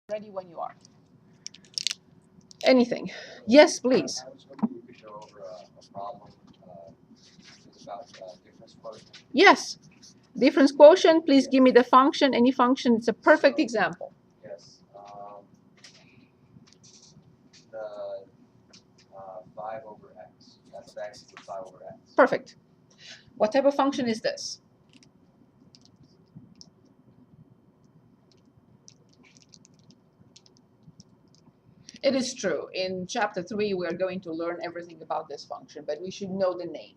Ready when you are. Anything? Yes, please. I was hoping you could show over a problem just about difference quotient. Yes. Difference quotient, please give me the function, any function. It's a perfect example. Yes. The 5 over x. F of x is 5 over x. Perfect. What type of function is this? It is true. In chapter 3, we are going to learn everything about this function, but we should know the name.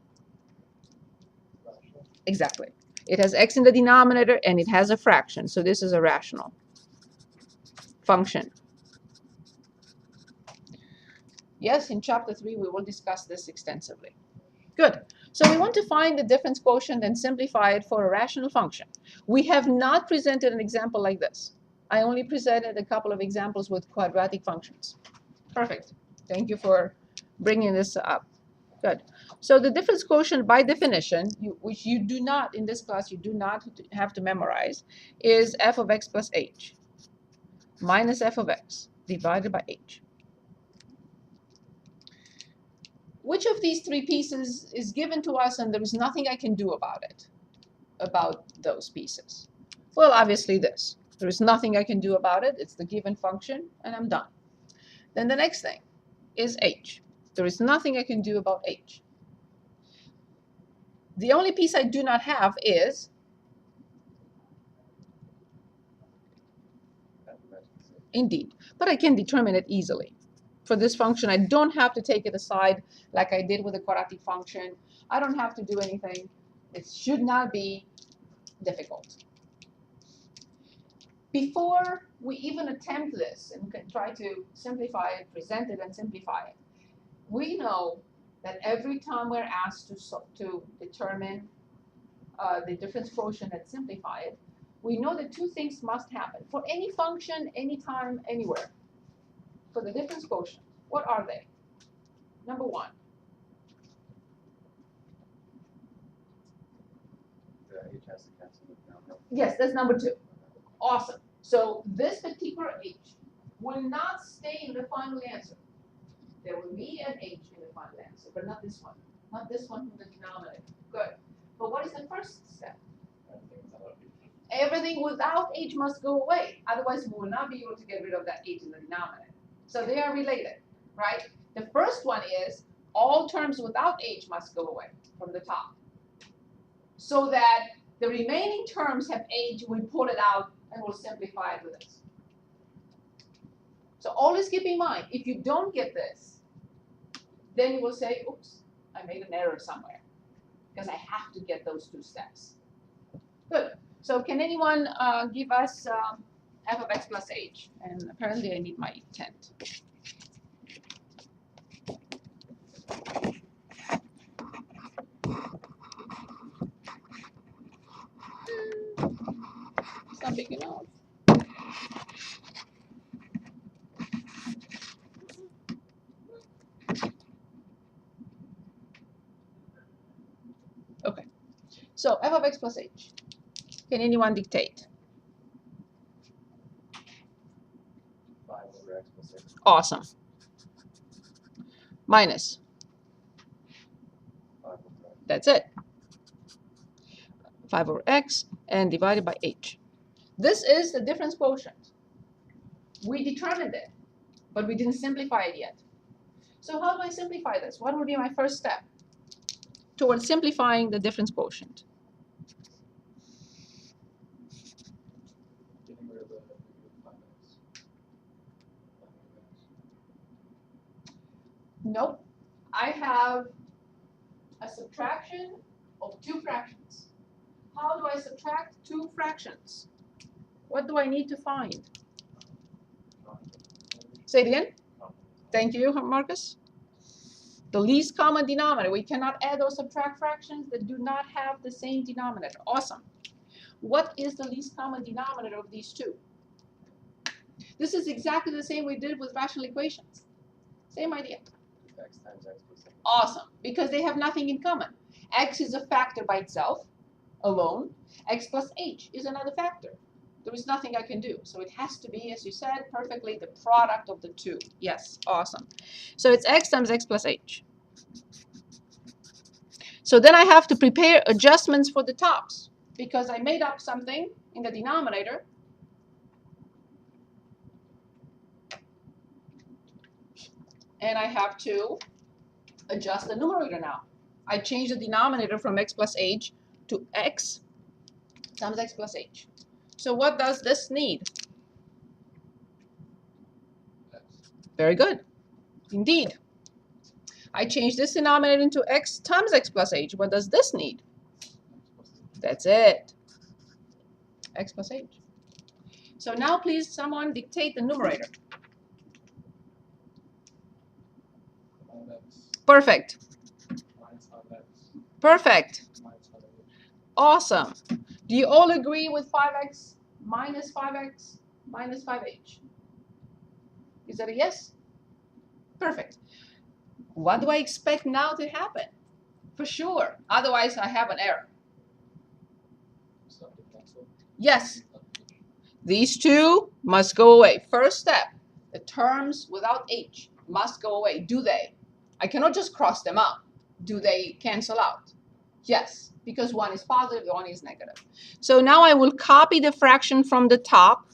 Rational. Exactly. It has x in the denominator, and it has a fraction. So this is a rational function. Yes, in chapter 3, we will discuss this extensively. Good. So we want to find the difference quotient and simplify it for a rational function. We have not presented an example like this. I only presented a couple of examples with quadratic functions. Perfect. Thank you for bringing this up. Good. So the difference quotient, by definition, which you do not, in this class, you do not have to memorize, is f of x plus h minus f of x divided by h. Which of these three pieces is given to us and there is nothing I can do about it, about those pieces? Well, obviously this. There is nothing I can do about it. It's the given function, and I'm done. Then the next thing is h. There is nothing I can do about h. The only piece I do not have is indeed, but I can determine it easily. For this function, I don't have to take it aside like I did with the quadratic function. I don't have to do anything. It should not be difficult. Before we even attempt this and try to simplify it, present it, and simplify it, we know that every time we're asked to determine the difference quotient and simplify it, we know that two things must happen. For any function, anytime, anywhere, for the difference quotient, what are they? Number one. The h has to cancel with number. Yes, that's number two. Awesome. So this particular h will not stay in the final answer. There will be an h in the final answer, but not this one. Not this one from the denominator. Good. But what is the first step? Everything without h must go away. Otherwise, we will not be able to get rid of that h in the denominator. So they are related, right? The first one is all terms without h must go away from the top, so that the remaining terms have h, we pull it out, and we'll simplify it with this. So always keep in mind, if you don't get this, then you will say, oops, I made an error somewhere, because I have to get those two steps. Good. So can anyone give us f of x plus h? And apparently I need my tent. It's not big enough. Okay. So f of x plus h. Can anyone dictate? 5 over x plus x. Awesome. Minus. 5 over x. That's it. 5 over x and divided by h. This is the difference quotient. We determined it, but we didn't simplify it yet. So how do I simplify this? What would be my first step towards simplifying the difference quotient? Getting rid of the negative 5x. Nope. I have a subtraction of two fractions. How do I subtract two fractions? What do I need to find? Say it again. Thank you, Marcus. The least common denominator. We cannot add or subtract fractions that do not have the same denominator. Awesome. What is the least common denominator of these two? This is exactly the same we did with rational equations. Same idea. X times x plus x. Awesome, because they have nothing in common. X is a factor by itself, alone. X plus h is another factor. There is nothing I can do. So it has to be, as you said, perfectly the product of the two. Yes, awesome. So it's x times x plus h. So then I have to prepare adjustments for the tops because I made up something in the denominator. And I have to adjust the numerator now. I change the denominator from x plus h to x times x plus h. So what does this need? Very good. Indeed. I change this denominator into x times x plus h. What does this need? That's it. X plus h. So now please someone dictate the numerator. Perfect. Perfect. Awesome. Do you all agree with 5x minus 5x minus 5h? Is that a yes? Perfect. What do I expect now to happen? For sure. Otherwise, I have an error. Yes. These two must go away. First step, the terms without h must go away. Do they? I cannot just cross them out. Do they cancel out? Yes, because one is positive, the one is negative. So now I will copy the fraction from the top.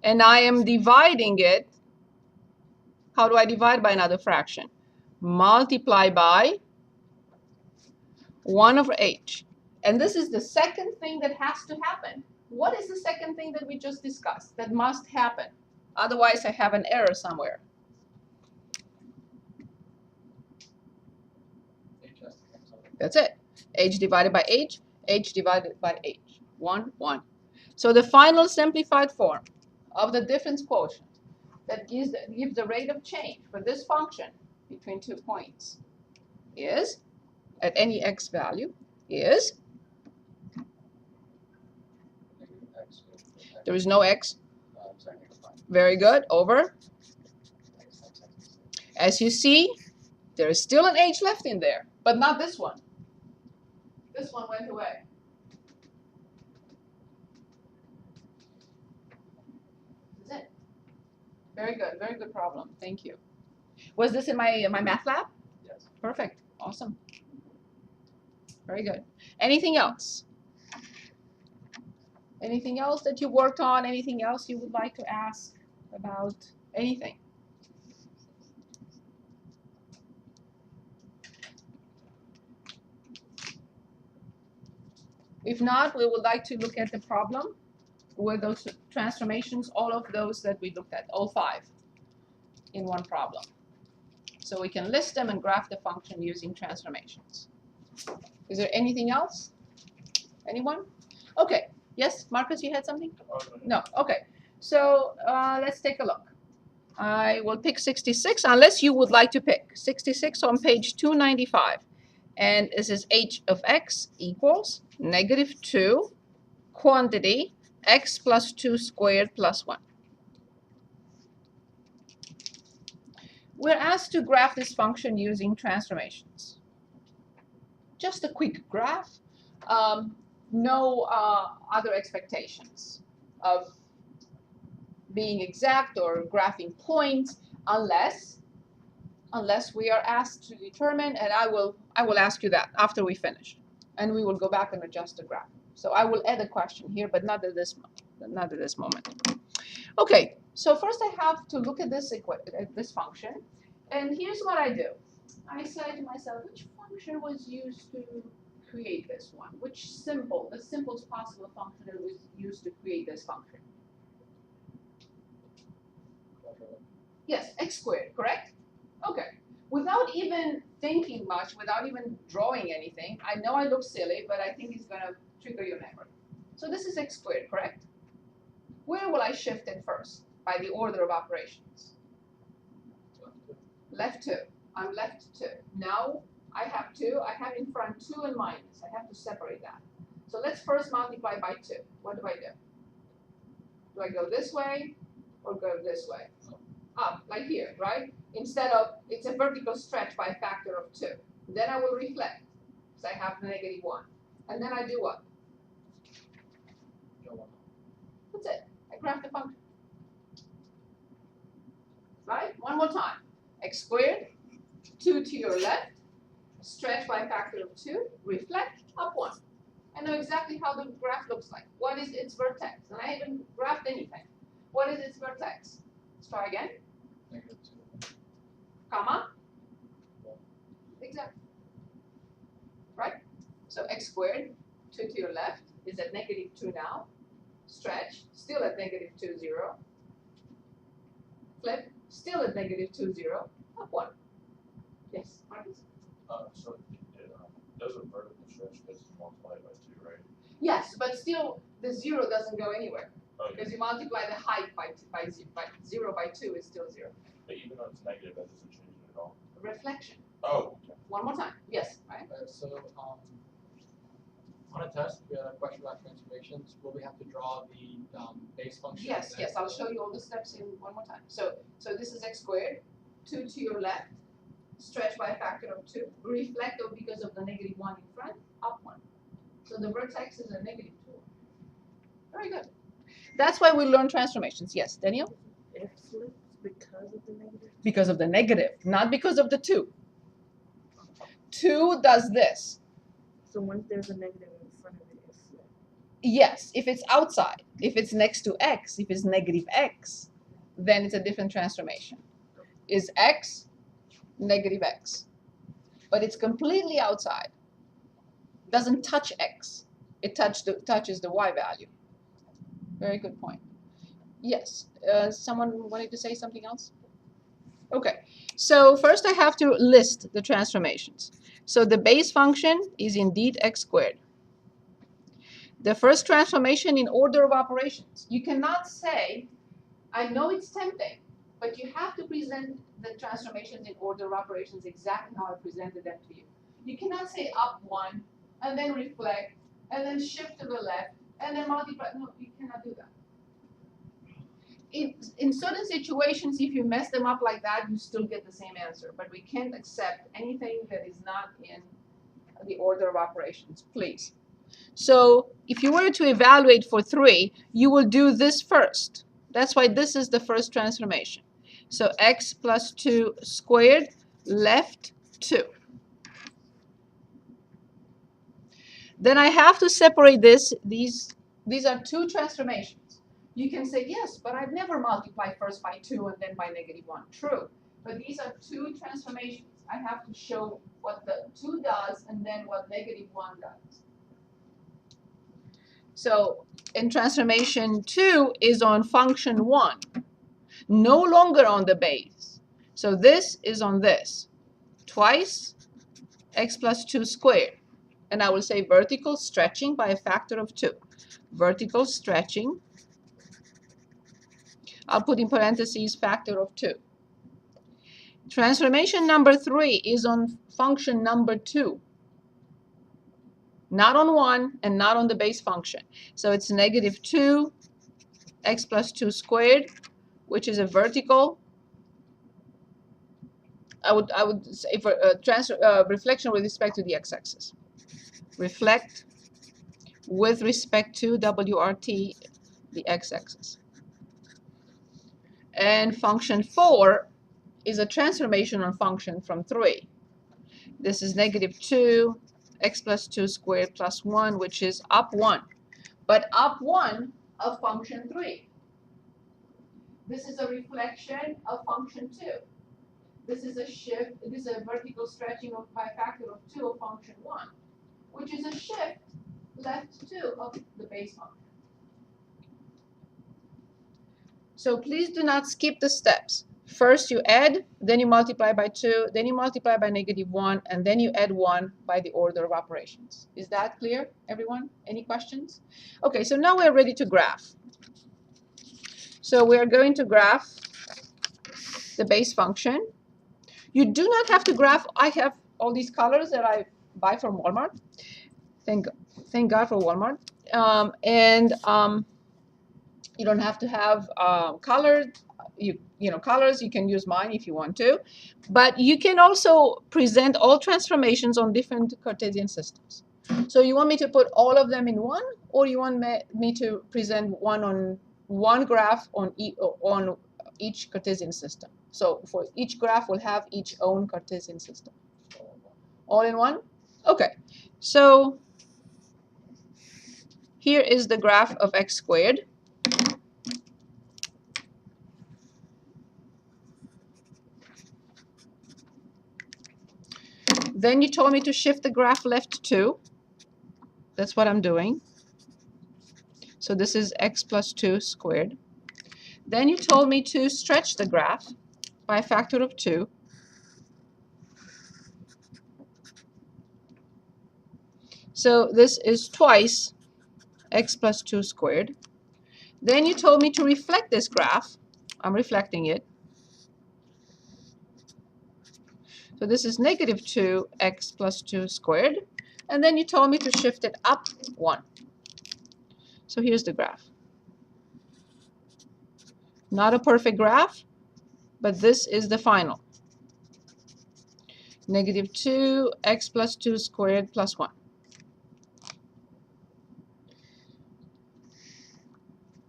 And I am dividing it. How do I divide by another fraction? Multiply by 1 over h. And this is the second thing that has to happen. What is the second thing that we just discussed that must happen? Otherwise, I have an error somewhere. That's it. H divided by h divided by h. 1, 1. So the final simplified form of the difference quotient that gives the rate of change for this function between 2 points is, at any x value, is, there is no x. Very good. Over. As you see, there is still an h left in there, but not this one. This one went away. That's it. Very good. Very good problem. Thank you. Was this in my math lab? Yes. Perfect. Awesome. Very good. Anything else? Anything else that you worked on? Anything else you would like to ask about anything? If not, we would like to look at the problem with those transformations, all of those that we looked at, all 5 in one problem. So we can list them and graph the function using transformations. Is there anything else? Anyone? Okay. Yes, Marcus, you had something? No. Okay. So let's take a look. I will pick 66 unless you would like to pick 66 on page 295. And this is h of x equals -2 quantity x plus 2 squared plus 1. We're asked to graph this function using transformations. Just a quick graph. No other expectations of being exact or graphing points unless we are asked to determine, and I will ask you that after we finish, and we will go back and adjust the graph. So I will add a question here, but not at this moment. Okay, so first I have to look at this function, and here's what I do. I say to myself, which function was used to create this one? The simplest possible function that was used to create this function? Yes, x squared, correct? Okay. Without even thinking much, without even drawing anything, I know I look silly, but I think it's going to trigger your memory. So this is x squared, correct? Where will I shift it first by the order of operations? Left 2. I'm left 2. Now I have 2. I have in front 2 and minus. I have to separate that. So let's first multiply by 2. What do I do? Do I go this way or go this way? Up, like here, right? Instead of, it's a vertical stretch by a factor of 2. Then I will reflect, because I have -1. And then I do what? x squared, 2 to your left, stretch by a factor of 2, reflect, up 1. I know exactly how the graph looks like. What is its vertex? And I haven't graphed anything. What is its vertex? Let's try again. -2. Comma. Exactly. Right? So x squared, 2 to your left, is at -2 now. Stretch, still at -2, 0. Flip, still at -2, 0. Up 1. Yes, Marcus? So it does a vertical stretch because it's multiplied by 2, right? Yes, but still the 0 doesn't go anywhere. Okay. Because you multiply the height by 0 by 2 is still 0. But even though it's negative, that doesn't change it at all. Reflection. Oh, okay. One more time. Yes, right? So, on a test, we had a question about transformations. Will we have to draw the base function? Yes, yes. I'll show you all the steps in one more time. So this is x squared, 2 to your left, stretch by a factor of 2, reflect because of the -1 in front, up 1. So the vertex is a -2. Very good. That's why we learn transformations. Yes, Daniel? It flips because of the negative. Because of the negative, not because of the 2. 2 does this. So once there's a negative in front of it, it flips. Yes, if it's outside. If it's next to x, if it's -x, then it's a different transformation. Is x -x? But it's completely outside. Doesn't touch x. It touches the y value. Very good point. Yes, someone wanted to say something else? Okay, so first I have to list the transformations. So the base function is indeed x squared. The first transformation in order of operations. You cannot say, I know it's tempting, but you have to present the transformations in order of operations exactly how I presented them to you. You cannot say up 1, and then reflect, and then shift to the left, and then multiply. No, you cannot do that. In certain situations, if you mess them up like that, you still get the same answer. But we can't accept anything that is not in the order of operations, please. So if you were to evaluate for 3, you will do this first. That's why this is the first transformation. So x plus 2 squared, left 2. Then I have to separate this. These are 2 transformations. You can say, yes, but I've never multiplied first by 2 and then by -1. True. But these are 2 transformations. I have to show what the 2 does and then what -1 does. So in transformation 2 is on function 1, no longer on the base. So this is on this, twice x plus 2 squared. And I will say vertical stretching by a factor of 2. Vertical stretching. I'll put in parentheses factor of 2. Transformation number 3 is on function number 2. Not on 1 and not on the base function. So it's -2 x plus 2 squared, which is a vertical. I would say for reflection with respect to the x-axis. Reflect with respect to WRT, the x-axis. And function 4 is a transformation on function from 3. This is -2 x plus 2 squared plus 1, which is up 1. But up 1 of function 3. This is a reflection of function 2. This is a shift, this is a vertical stretching by factor of 2 of function 1, which is a shift left 2 of the base function. So please do not skip the steps. First you add, then you multiply by 2, then you multiply by -1, and then you add 1 by the order of operations. Is that clear, everyone? Any questions? Okay, so now we're ready to graph. So we are going to graph the base function. You do not have to graph. I have all these colors that I buy from Walmart. Thank God for Walmart. You don't have to have colored, colors. You can use mine if you want to. But you can also present all transformations on different Cartesian systems. So you want me to put all of them in one, or you want me to present one graph on each Cartesian system? So for each graph, we'll have each own Cartesian system. All in one? Okay. So here is the graph of x squared. Then you told me to shift the graph left 2. That's what I'm doing. So this is x plus 2 squared. Then you told me to stretch the graph by a factor of 2. So this is twice x plus 2 squared. Then you told me to reflect this graph. I'm reflecting it. So this is negative 2x plus 2 squared. And then you told me to shift it up 1. So here's the graph. Not a perfect graph, but this is the final. Negative 2x plus 2 squared plus 1.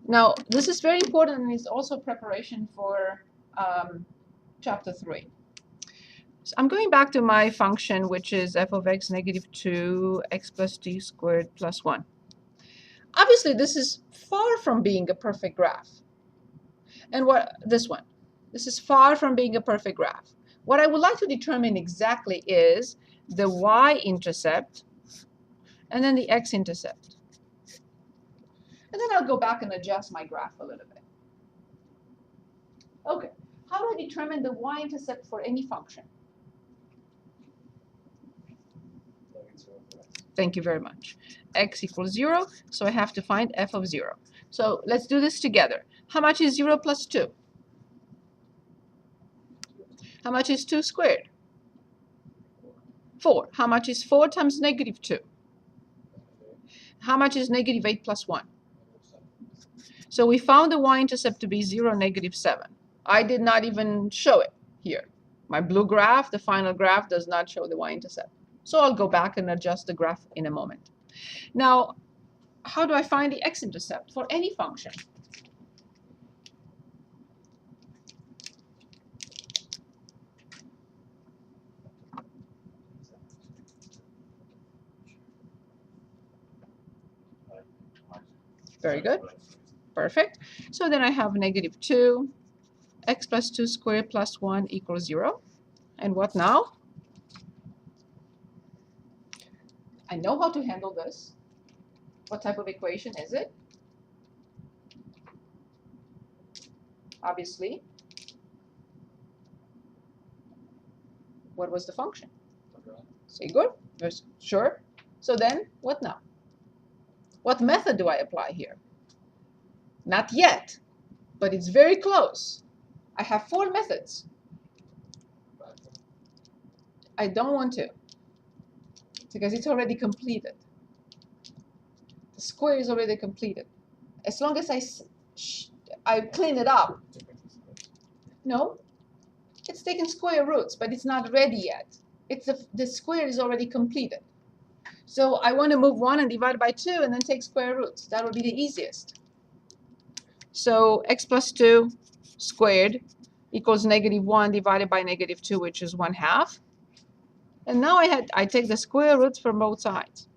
Now, this is very important, and it's also preparation for chapter 3. So I'm going back to my function, which is f of x negative 2x plus t squared plus 1. Obviously, this is far from being a perfect graph. And this is far from being a perfect graph. What I would like to determine exactly is the y-intercept and then the x-intercept. And then I'll go back and adjust my graph a little bit. Okay, how do I determine the y-intercept for any function? Thank you very much. X equals 0, so I have to find f of 0. So let's do this together. How much is 0 plus 2? How much is 2 squared? 4. How much is 4 times negative 2? How much is negative 8 plus 1? So we found the y-intercept to be 0, negative 7. I did not even show it here. My blue graph, the final graph, does not show the y-intercept. So I'll go back and adjust the graph in a moment. Now, how do I find the x-intercept for any function? Very good. Perfect. So then I have negative 2, x plus 2 squared plus 1 equals 0. And what now? I know how to handle this. What type of equation is it? Obviously. What was the function? Say good? Yes. Sure. So then, what now? What method do I apply here? Not yet, but it's very close. I have 4 methods. I don't want to, because it's already completed. The square is already completed. As long as I clean it up. No, it's taken square roots, but it's not ready yet. The square is already completed. So I want to move 1 and divide by 2 and then take square roots. That would be the easiest. So x plus 2 squared equals negative 1 divided by negative 2, which is 1/2. And now I take the square roots from both sides.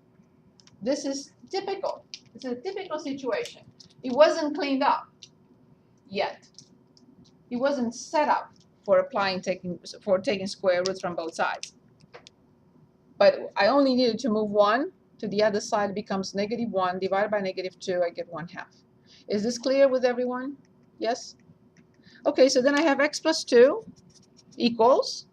This is typical. It's a typical situation. It wasn't cleaned up yet. It wasn't set up for taking square roots from both sides. But I only needed to move 1 to the other side. It becomes negative 1 divided by negative 2. I get 1/2. Is this clear with everyone? Yes? Okay, so then I have x plus 2 equals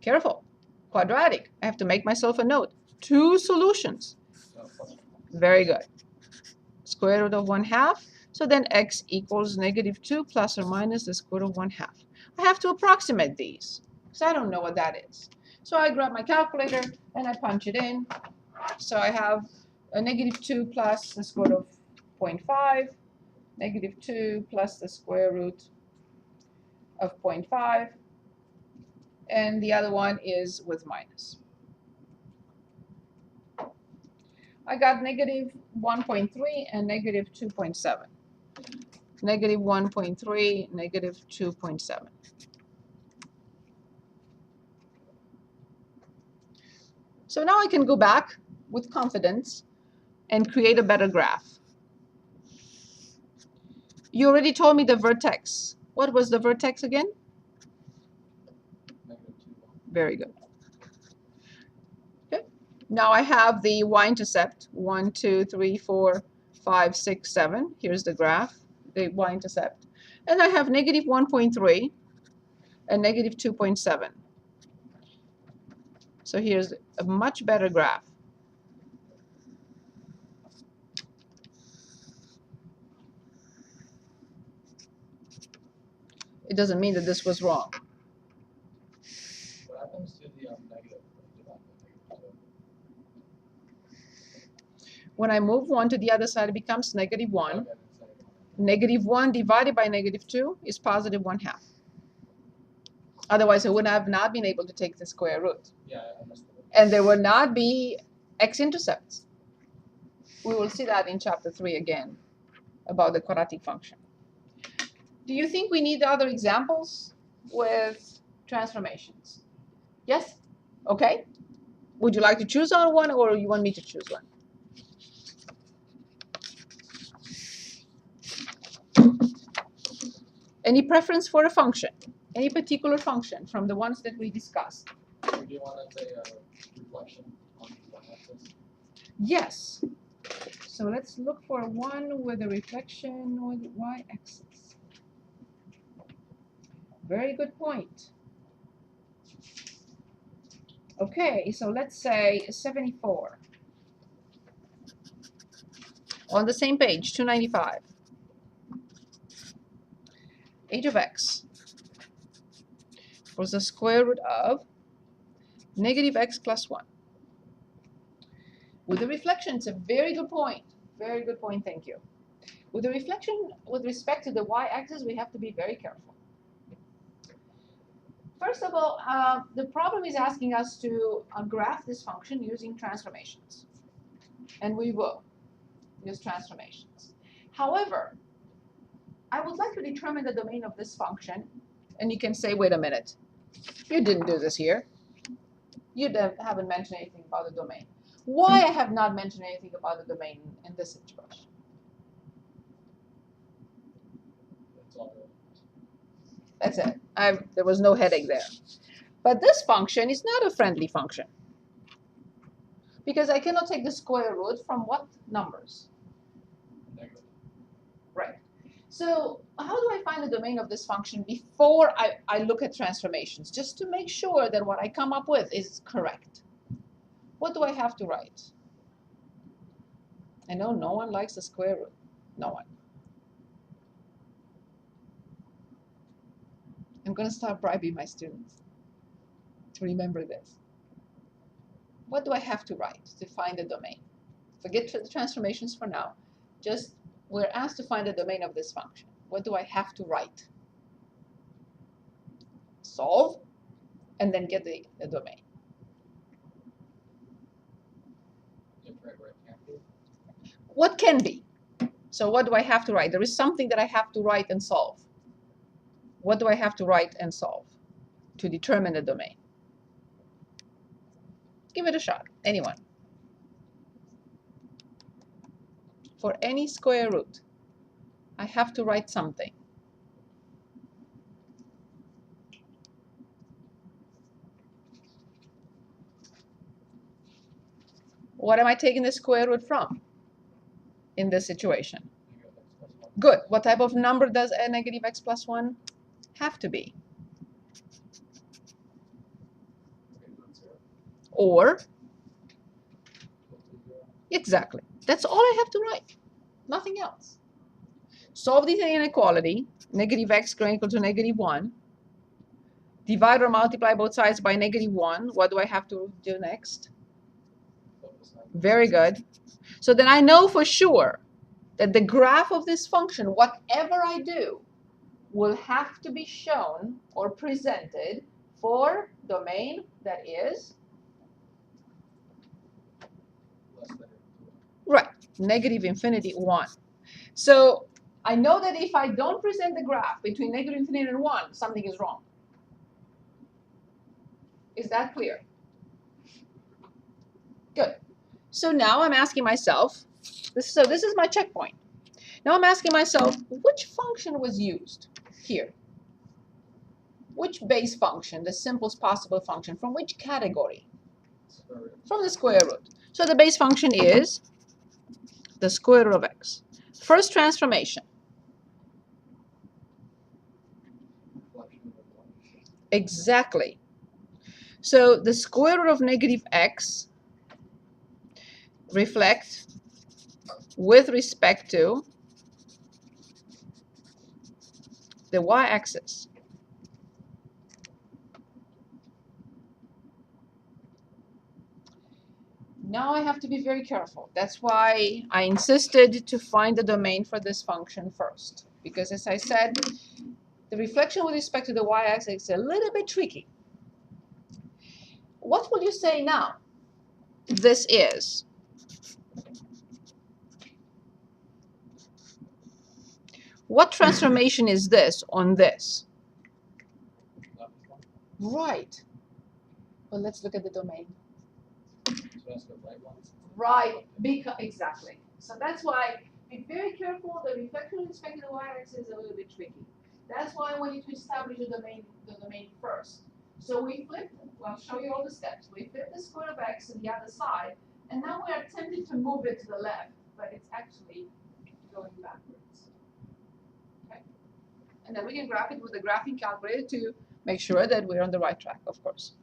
careful. Quadratic. I have to make myself a note. 2 solutions. Very good. Square root of 1/2. So then x equals negative 2 plus or minus the square root of 1/2. I have to approximate these, because I don't know what that is. So I grab my calculator and I punch it in. So I have a negative 2 plus the square root of 0.5, negative 2 plus the square root of 0.5, and the other one is with minus. I got negative 1.3 and negative 2.7. Negative 1.3, negative 2.7. So now I can go back with confidence and create a better graph. You already told me the vertex. What was the vertex again? Very good. Okay. Now I have the y-intercept. 1, 2, 3, 4, 5, 6, 7. Here's the graph, the y-intercept. And I have negative 1.3 and negative 2.7. So here's a much better graph. It doesn't mean that this was wrong. What happens to the negative? When I move 1 to the other side, it becomes negative 1. Negative 1 divided by negative 2 is positive 1/2. Otherwise, I would have not been able to take the square root. Yeah, I understand. And there would not be x-intercepts. We will see that in chapter 3 again, about the quadratic function. Do you think we need other examples with transformations? Yes? Okay. Would you like to choose on one, or you want me to choose one? Any preference for a function? Any particular function from the ones that we discussed? Do you want to say a reflection on the y-axis? Yes. So let's look for one with a reflection with y-axis. Very good point. Okay, so let's say 74. On the same page, 295. H of x was the square root of negative x plus 1. With the reflection, it's a very good point. Very good point, thank you. With the reflection with respect to the y-axis, we have to be very careful. First of all, the problem is asking us to graph this function using transformations. And we will use transformations. However, I would like to determine the domain of this function. And you can say, wait a minute, you didn't do this here. You haven't mentioned anything about the domain. Why I have not mentioned anything about the domain in this situation? That's it. There was no headache there. But this function is not a friendly function, because I cannot take the square root from what numbers? Negative. Right. So how do I find the domain of this function before I look at transformations, just to make sure that what I come up with is correct? What do I have to write? I know no one likes the square root. No one. I'm going to start bribing my students to remember this. What do I have to write to find the domain? Forget the transformations for now. Just, we're asked to find the domain of this function. What do I have to write? Solve, and then get the domain. What can be? So what do I have to write? There is something that I have to write and solve. What do I have to write and solve to determine the domain? Give it a shot. Anyone? For any square root, I have to write something. What am I taking the square root from in this situation? Good. What type of number does a negative x plus 1 have to be? Or, exactly. That's all I have to write. Nothing else. Solve the inequality, negative x greater equal to negative 1. Divide or multiply both sides by negative 1. What do I have to do next? Very good. So then I know for sure that the graph of this function, whatever I do, will have to be shown or presented for domain that is negative infinity, 1. So I know that if I don't present the graph between negative infinity and 1, something is wrong. Is that clear? Good. So now I'm asking myself, so this is my checkpoint. Now I'm asking myself, which function was used here? Which base function, the simplest possible function, from which category? From the square root. So the base function is the square root of x. First transformation. Exactly. So the square root of negative x reflects with respect to the y-axis. Now I have to be very careful. That's why I insisted to find the domain for this function first. Because as I said, the reflection with respect to the y-axis is a little bit tricky. What will you say now? This is. What transformation is this on this? Right. Well, let's look at the domain. Right, exactly. So that's why be very careful. The reflection with respect to the y-axis is a little bit tricky. That's why I want you to establish the domain first. So we flip, well, I'll show you all the steps. We flip the square of x to the other side, and now we are tempted to move it to the left, but it's actually going backwards. Okay? And then we can graph it with the graphing calculator to make sure that we're on the right track, of course.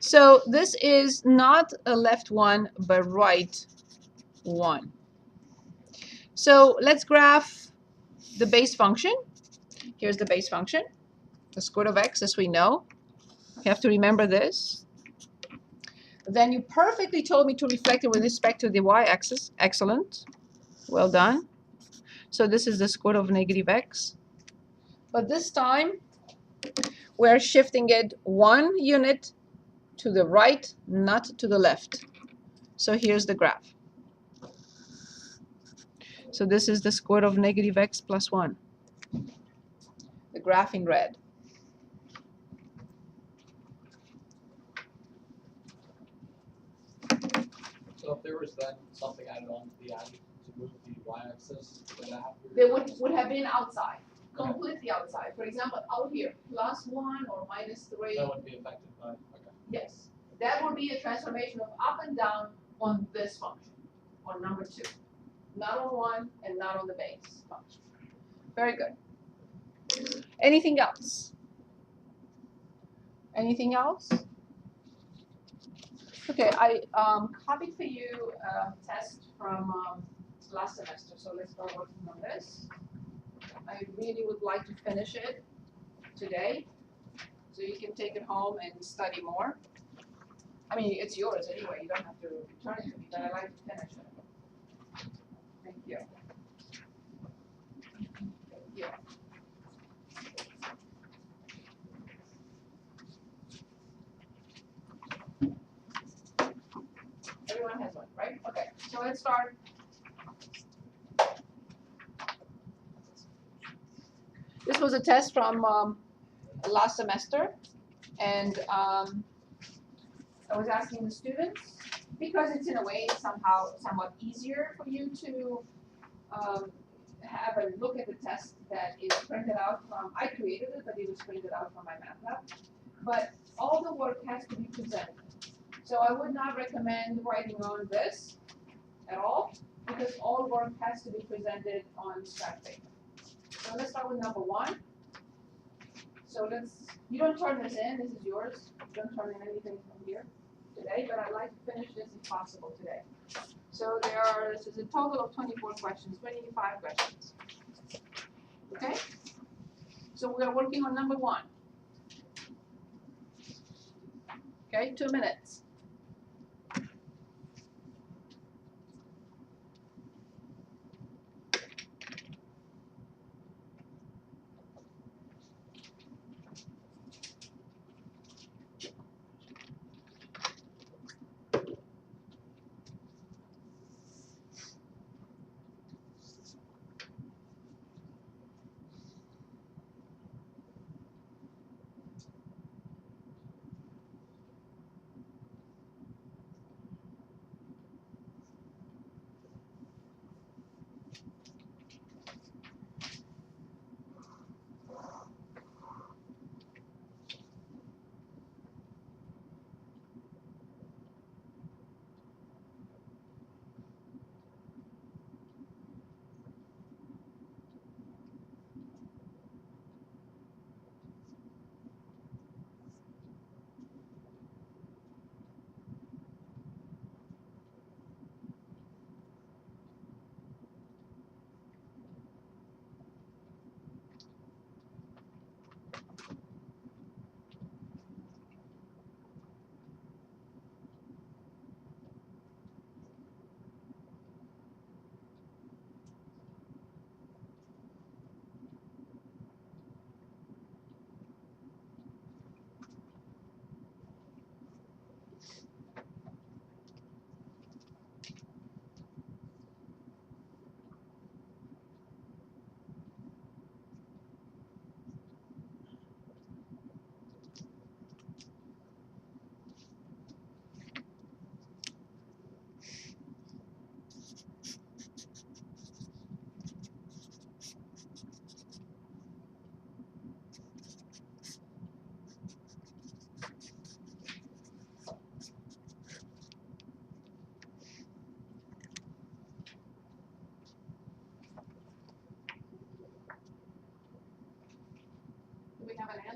So this is not a left one, but right one. So let's graph the base function. Here's the base function, the square root of x, as we know. You have to remember this. Then you perfectly told me to reflect it with respect to the y-axis. Excellent. Well done. So this is the square root of negative x. But this time, we're shifting it 1 unit to the right, not to the left. So here's the graph. So this is the square root of negative x plus 1. The graph in red. So if there was then something added on to the end to move the y-axis, then that They would have been outside, completely outside. For example, out here, +1 or -3. that would be affected by, okay. Yes, that would be a transformation of up and down on this function, on number 2. Not on 1 and not on the base function. Very good. Anything else? Anything else? Okay, I copied for you a test from last semester, so let's start working on this. I really would like to finish it today, so you can take it home and study more. I mean, it's yours anyway, you don't have to return it to me, but I'd like to finish it. Thank you. Thank you. Everyone has one, right? Okay, so let's start. This was a test from last semester, and I was asking the students, because it's in a way somewhat easier for you to have a look at the test that is printed out from, I created it, but it was printed out from my math lab. But all the work has to be presented. So I would not recommend writing on this at all, because all work has to be presented on scrap paper. So let's start with number 1. So you don't turn this in, this is yours. You don't turn in anything from here today, but I'd like to finish this if possible today. So this is a total of 24 questions, 25 questions. Okay? So we are working on number 1. Okay, 2 minutes.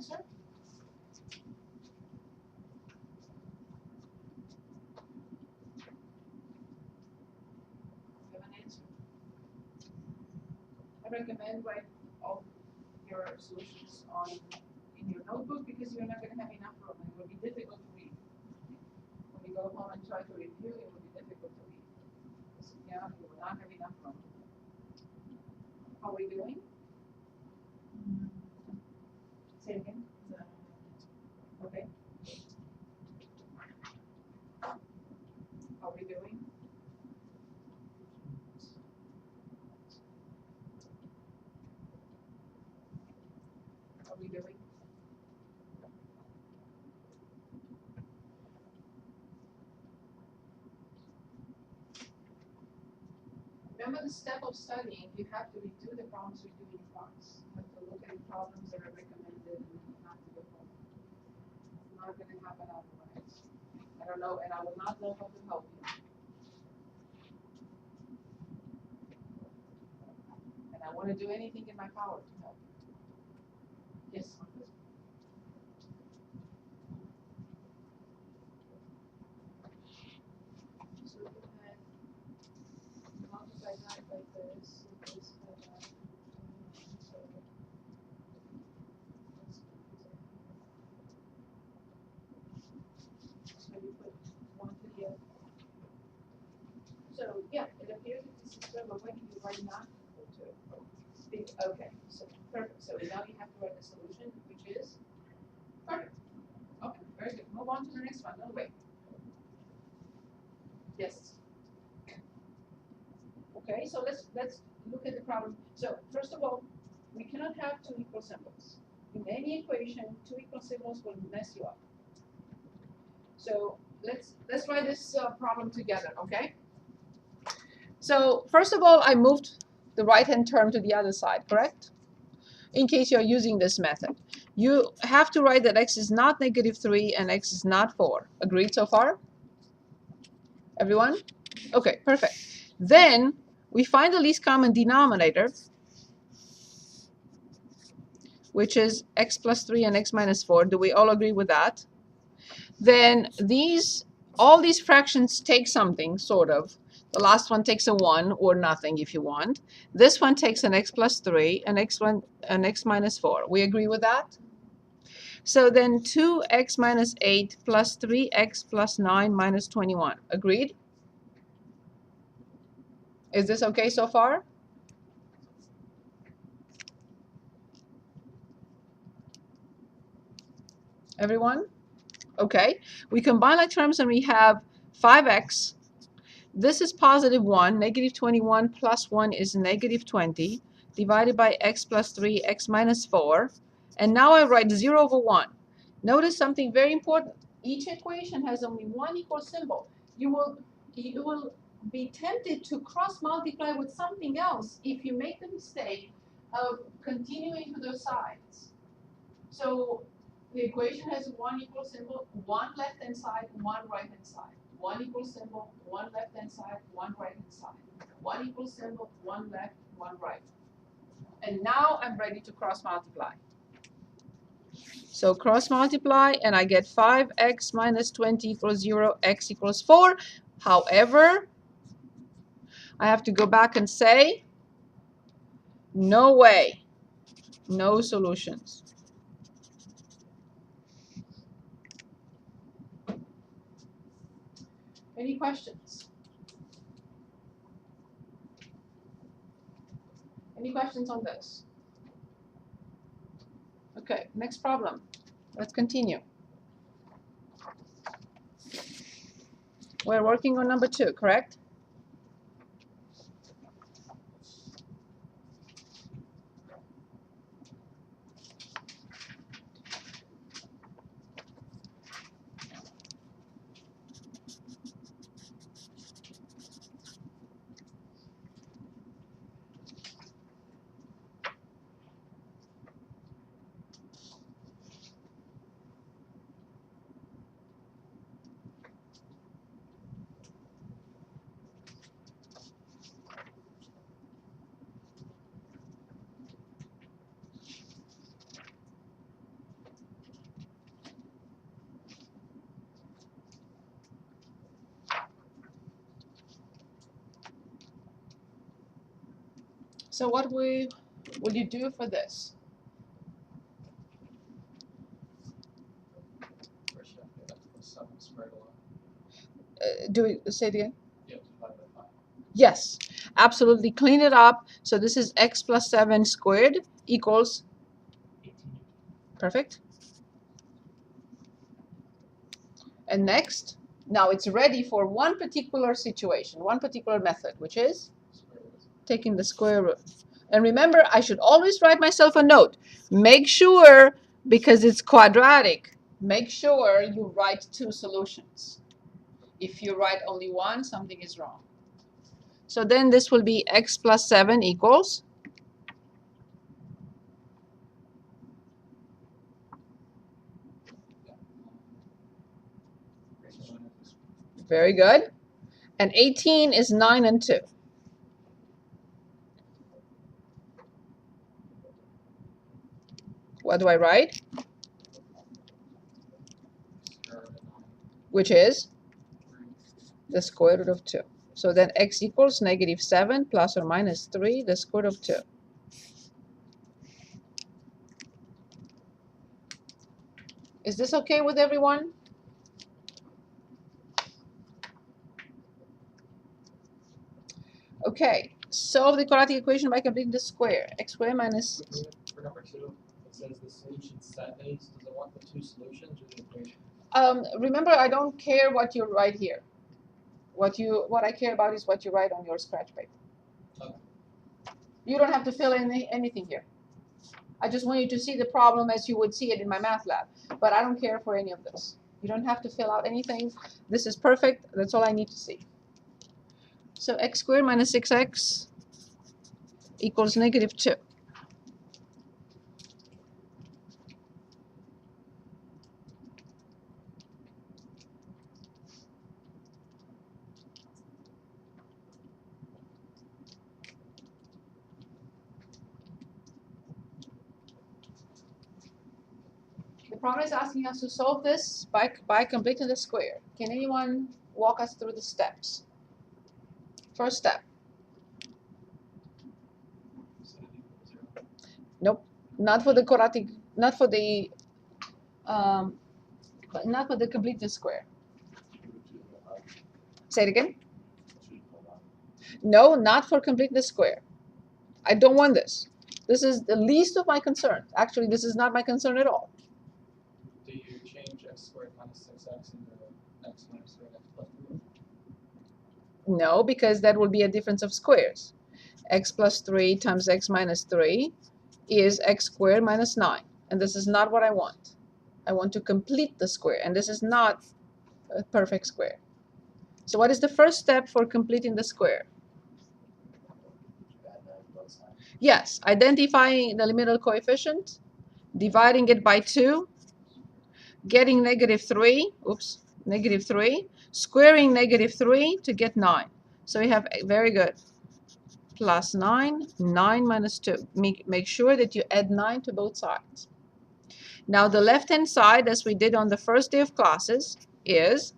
answer? You have an answer? I recommend write all your solutions in your notebook because you're not going to have enough room. It will be difficult to read. When you go home and try to review, it will be difficult to read. So, yeah, you will not have enough room. How are we doing? Say it again. Okay. How are we doing? How are we doing? Remember the step of studying, you have to redo the problems we do in class. You have to look at the problems that are recommended and then you have to go home. It's not going to happen otherwise. I don't know, and I will not know how to help you. And I want to do anything in my power to help you. Yes, Marcus? So you had multiply that by this, this by that. So you put one to the other. So yeah, it appears that this is good, but when you write not equal to? Okay, so perfect. So now you have to write the solution, which is perfect. Okay, very good. Move on to the next one. No, wait. Yes. Okay, so let's look at the problem. So first of all, we cannot have two equal symbols. In any equation, two equal symbols will mess you up. So let's write this problem together, okay? So first of all, I moved the right-hand term to the other side, correct? In case you're using this method. You have to write that x is not -3 and x is not 4. Agreed so far? Everyone? Okay, perfect. Then we find the least common denominator, which is x plus 3 and x minus 4. Do we all agree with that? Then all these fractions take something, sort of. The last one takes a 1 or nothing if you want. This one takes an x plus 3 and an x minus 4. We agree with that? So then 2x minus 8 plus 3x plus 9 minus 21. Agreed? Is this okay so far? Everyone? Okay. We combine like terms and we have 5x. This is positive 1. Negative 21 plus 1 is negative 20. Divided by x plus 3, x minus 4. And now I write 0 over 1. Notice something very important. Each equation has only one equal symbol. You will be tempted to cross multiply with something else if you make the mistake of continuing to the sides. So the equation has one equal symbol, one left-hand side, one right-hand side. One equal symbol, one left-hand side, one right-hand side. One equal symbol, one left, one right. And now I'm ready to cross multiply. So cross multiply, and I get 5x minus 20 equals 0, x equals 4. However, I have to go back and say, no way, no solutions. Any questions? Any questions on this? Okay, next problem. Let's continue. We're working on number 2, correct? So what will you do for this? First, you have to get up to the 7 squared alone. Say it again. You have to divide by 5. Yes, absolutely. Clean it up. So this is x plus 7 squared equals, 18. perfect. And next, now it's ready for one particular situation, one particular method, which is Square root. taking the square root. And remember, I should always write myself a note. Make sure, because it's quadratic, make sure you write 2 solutions. If you write only one, something is wrong. So then this will be x plus 7 equals, very good. And 18 is 9 and 2. What do I write? Square root of 9. Which is 3. the square root of 2. So then x equals -7 plus or minus 3, the square root of 2. Is this okay with everyone? Okay, solve the quadratic equation by completing the square. X squared minus, For number 2, it says the solution set base. Does it want the 2 solutions or the equation? remember, I don't care what you write here. What I care about is what you write on your scratch paper. Okay. You don't have to fill in anything here. I just want you to see the problem as you would see it in my math lab. But I don't care for any of this. You don't have to fill out anything. This is perfect. That's all I need to see. So x squared minus 6x equals -2. The problem is asking us to solve this by completing the square. Can anyone walk us through the steps? First step. Set it equal to 0. Nope. Not for the quadratic. Not for the complete the square. Say it again. No, not for complete the square. I don't want this. This is the least of my concern. Actually, this is not my concern at all. Do you change x squared minus 6x into x minus 3x plus 3? No, because that will be a difference of squares. X plus 3 times x minus 3 is x squared minus 9. And this is not what I want. I want to complete the square. And this is not a perfect square. So what is the first step for completing the square? Yes, identifying the limited coefficient, dividing it by 2, getting -3, -3, squaring -3 to get 9. So we have, very good, plus 9, 9 minus 2. Make sure that you add 9 to both sides. Now the left-hand side, as we did on the first day of classes, is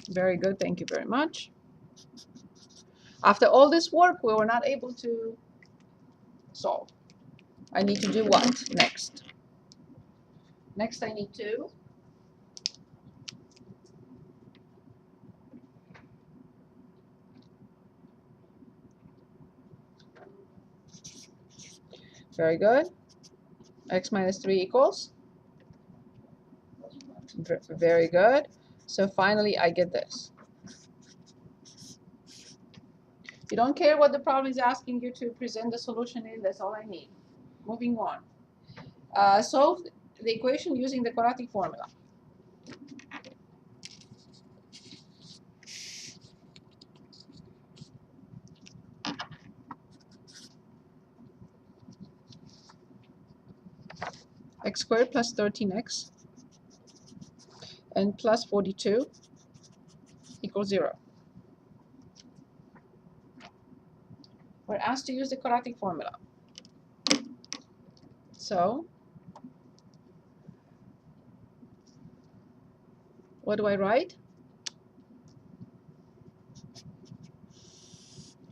very good, thank you very much. After all this work, we were not able to solve. I need to do what next? Next, I need to very good. X minus 3 equals? Very good. So finally, I get this. You don't care what the problem is asking you to present the solution in, that's all I need. Moving on. Solve the equation using the quadratic formula. X squared plus 13x and plus 42 equals 0. We're asked to use the quadratic formula. So, what do I write?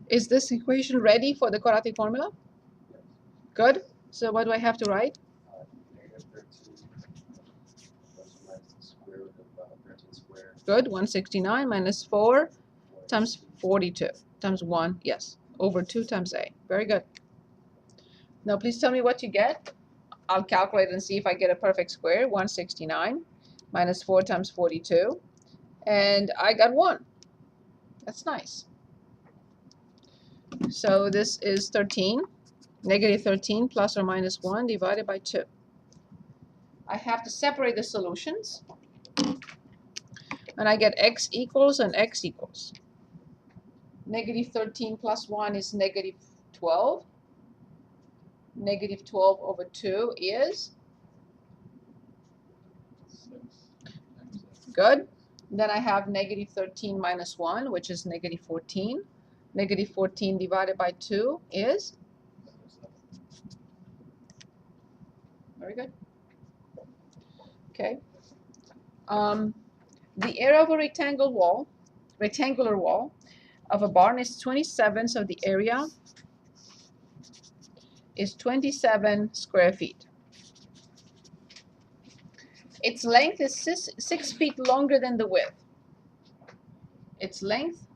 Is this equation ready for the quadratic formula? Good. So what do I have to write? Negative 13 plus or minus the square root of 13 squared. Good. 169 minus 4 times 42 times 1, yes, over 2 times a. Very good. Now please tell me what you get. I'll calculate and see if I get a perfect square. 169 minus 4 times 42. And I got 1. That's nice. So this is 13. Negative 13 plus or minus 1 divided by 2. I have to separate the solutions. And I get x equals and x equals. Negative 13 plus 1 is negative 12. Negative 12 over 2 is? Good. Then I have negative 13 minus 1, which is negative 14. Negative 14 divided by 2 is? Very good. Okay. The area of a rectangular wall of a barn is 27, so the area is 27 square feet. Its length is 6 feet longer than the width. Its length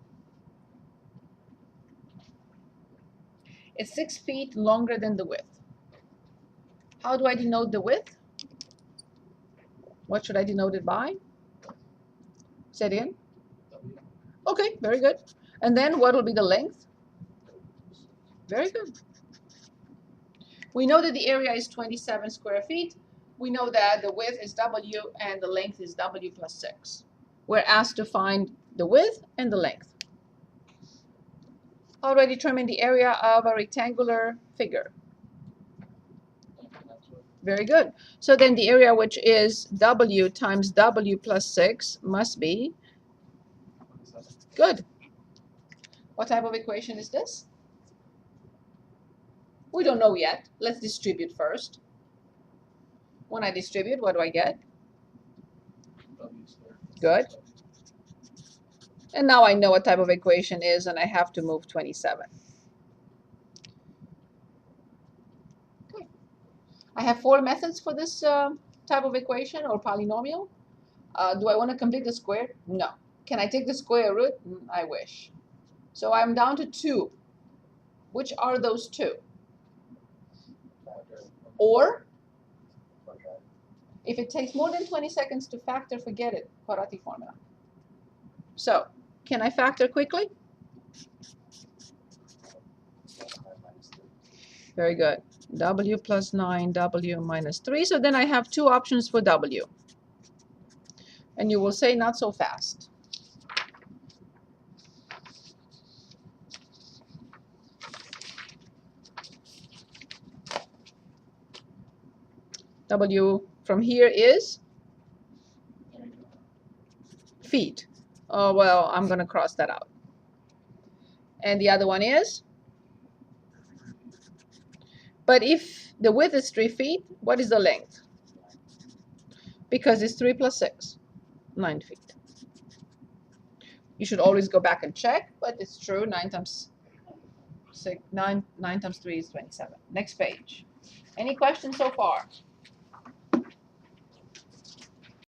is 6 feet longer than the width. How do I denote the width? What should I denote it by? Say it again. Okay, very good. And then what will be the length? Very good. We know that the area is 27 square feet. We know that the width is W and the length is W plus 6. We're asked to find the width and the length. How do I determine the area of a rectangular figure? Very good. So then the area, which is W times W plus 6, must be? Good. What type of equation is this? We don't know yet. Let's distribute first. When I distribute, what do I get? Good. And now I know what type of equation is, and I have to move 27. Okay. I have 4 methods for this type of equation or polynomial. Do I want to complete the square? No. Can I take the square root? I wish. So I'm down to 2. Which are those 2? Or, if it takes more than 20 seconds to factor, forget it. Quadratic formula. So, can I factor quickly? Very good. W plus 9, W minus 3. So then I have 2 options for W. And you will say not so fast. W from here is feet. Oh, well, I'm going to cross that out. And the other one is? But if the width is 3 feet, what is the length? Because it's 3 plus 6, 9 feet. You should always go back and check, but it's true. 9 times 3 is 27. Next page. Any questions so far?